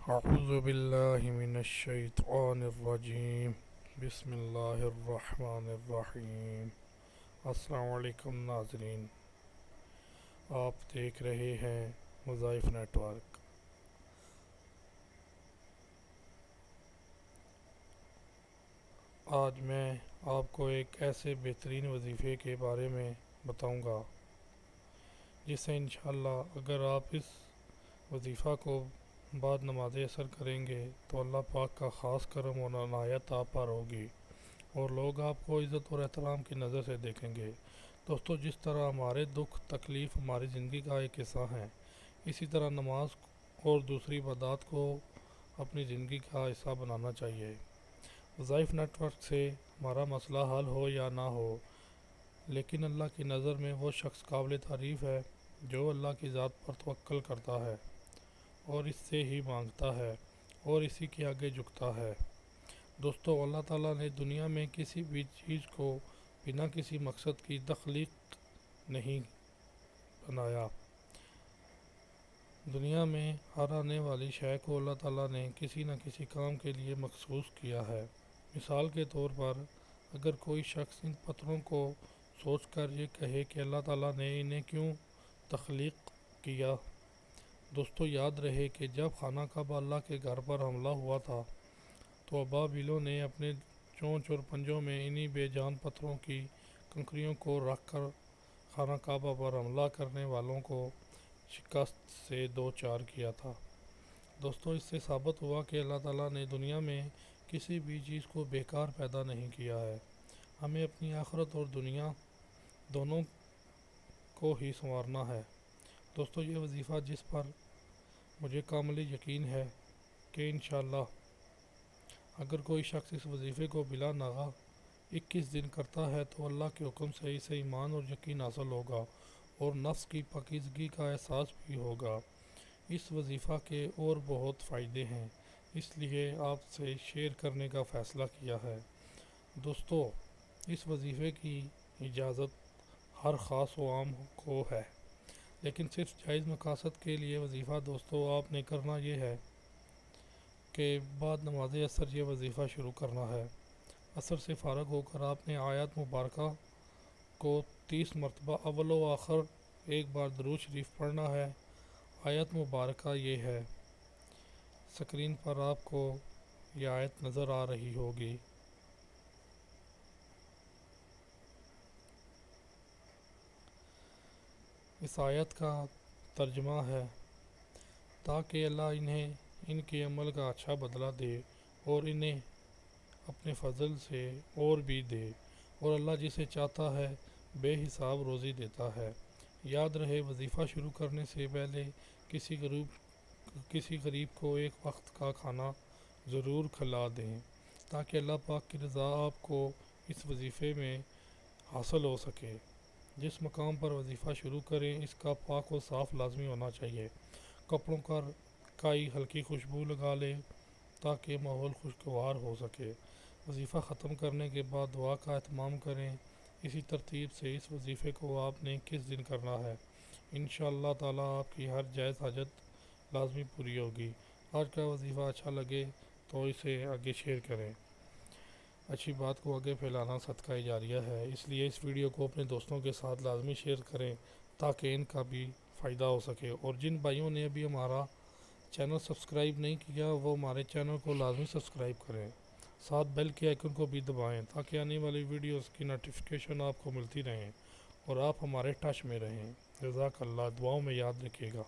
اعوذ باللہ من الشیطان الرجیم بسم اللہ الرحمن الرحیم۔ السلام علیکم ناظرین، آپ دیکھ رہے ہیں وظائف نیٹ ورک۔ آج میں آپ کو ایک ایسے بہترین وظیفے کے بارے میں بتاؤں گا جس سے انشاءاللہ اگر آپ اس وظیفہ کو بعد نماز اثر کریں گے تو اللہ پاک کا خاص کرم و عنایت آپ پر ہوگی اور لوگ آپ کو عزت اور احترام کی نظر سے دیکھیں گے۔ دوستو، جس طرح ہمارے دکھ تکلیف ہماری زندگی کا ایک حصہ ہیں، اسی طرح نماز اور دوسری عبادات کو اپنی زندگی کا حصہ بنانا چاہیے۔ وظائف نیٹ ورک سے ہمارا مسئلہ حل ہو یا نہ ہو، لیکن اللہ کی نظر میں وہ شخص قابل تعریف ہے جو اللہ کی ذات پر توکل کرتا ہے اور اس سے ہی مانگتا ہے اور اسی کے آگے جھکتا ہے۔ دوستو، اللہ تعالیٰ نے دنیا میں کسی بھی چیز کو بنا کسی مقصد کی تخلیق نہیں بنایا۔ دنیا میں ہر آنے والی شے کو اللہ تعالیٰ نے کسی نہ کسی کام کے لیے مخصوص کیا ہے۔ مثال کے طور پر اگر کوئی شخص ان پتھروں کو سوچ کر یہ کہے کہ اللہ تعالیٰ نے انہیں کیوں تخلیق کیا؟ دوستو، یاد رہے کہ جب خانہ کعبہ اللہ کے گھر پر حملہ ہوا تھا تو ابابیلوں نے اپنے چونچ اور پنجوں میں انہی بے جان پتھروں کی کنکریوں کو رکھ کر خانہ کعبہ پر حملہ کرنے والوں کو شکست سے دو چار کیا تھا۔ دوستو، اس سے ثابت ہوا کہ اللہ تعالیٰ نے دنیا میں کسی بھی چیز کو بیکار پیدا نہیں کیا ہے۔ ہمیں اپنی آخرت اور دنیا دونوں کو ہی سنوارنا ہے۔ دوستو، یہ وظیفہ جس پر مجھے کامل یقین ہے کہ انشاءاللہ اگر کوئی شخص اس وظیفے کو بلا ناغہ 21 دن کرتا ہے تو اللہ کے حکم سے اسے ایمان اور یقین حاصل ہوگا اور نفس کی پاکیزگی کا احساس بھی ہوگا۔ اس وظیفہ کے اور بہت فائدے ہیں، اس لیے آپ سے شیئر کرنے کا فیصلہ کیا ہے۔ دوستو، اس وظیفے کی اجازت ہر خاص و عام کو ہے، لیکن صرف جائز مقاصد کے لیے وظیفہ دوستو آپ نے کرنا یہ ہے کہ بعد نماز عصر یہ وظیفہ شروع کرنا ہے۔ عصر سے فارغ ہو کر آپ نے آیات مبارکہ کو 30 مرتبہ اول و آخر ایک بار درود شریف پڑھنا ہے۔ آیت مبارکہ یہ ہے، سکرین پر آپ کو یہ آیت نظر آ رہی ہوگی۔ اس آیت کا ترجمہ ہے، تاکہ اللہ انہیں ان کے عمل کا اچھا بدلہ دے اور انہیں اپنے فضل سے اور بھی دے، اور اللہ جسے چاہتا ہے بے حساب روزی دیتا ہے۔ یاد رہے، وظیفہ شروع کرنے سے پہلے کسی غریب کو ایک وقت کا کھانا ضرور کھلا دیں تاکہ اللہ پاک کی رضا آپ کو اس وظیفے میں حاصل ہو سکے۔ جس مقام پر وظیفہ شروع کریں اس کا پاک و صاف لازمی ہونا چاہیے۔ کپڑوں کا کائی ہلکی خوشبو لگا لیں تاکہ ماحول خوشگوار ہو سکے۔ وظیفہ ختم کرنے کے بعد دعا کا اہتمام کریں۔ اسی ترتیب سے اس وظیفے کو آپ نے 21 دن کرنا ہے۔ انشاءاللہ تعالیٰ آپ کی ہر جائز حاجت لازمی پوری ہوگی۔ آج کا وظیفہ اچھا لگے تو اسے آگے شیئر کریں۔ اچھی بات کو آگے پھیلانا صدقہ جاریہ ہے، اس لیے اس ویڈیو کو اپنے دوستوں کے ساتھ لازمی شیئر کریں تاکہ ان کا بھی فائدہ ہو سکے۔ اور جن بھائیوں نے ابھی ہمارا چینل سبسکرائب نہیں کیا وہ ہمارے چینل کو لازمی سبسکرائب کریں، ساتھ بیل کے آئیکن کو بھی دبائیں تاکہ آنے والی ویڈیوز کی نوٹیفیکیشن آپ کو ملتی رہیں اور آپ ہمارے ٹچ میں رہیں۔ جزاک اللہ، دعاؤں میں یاد رکھیے گا۔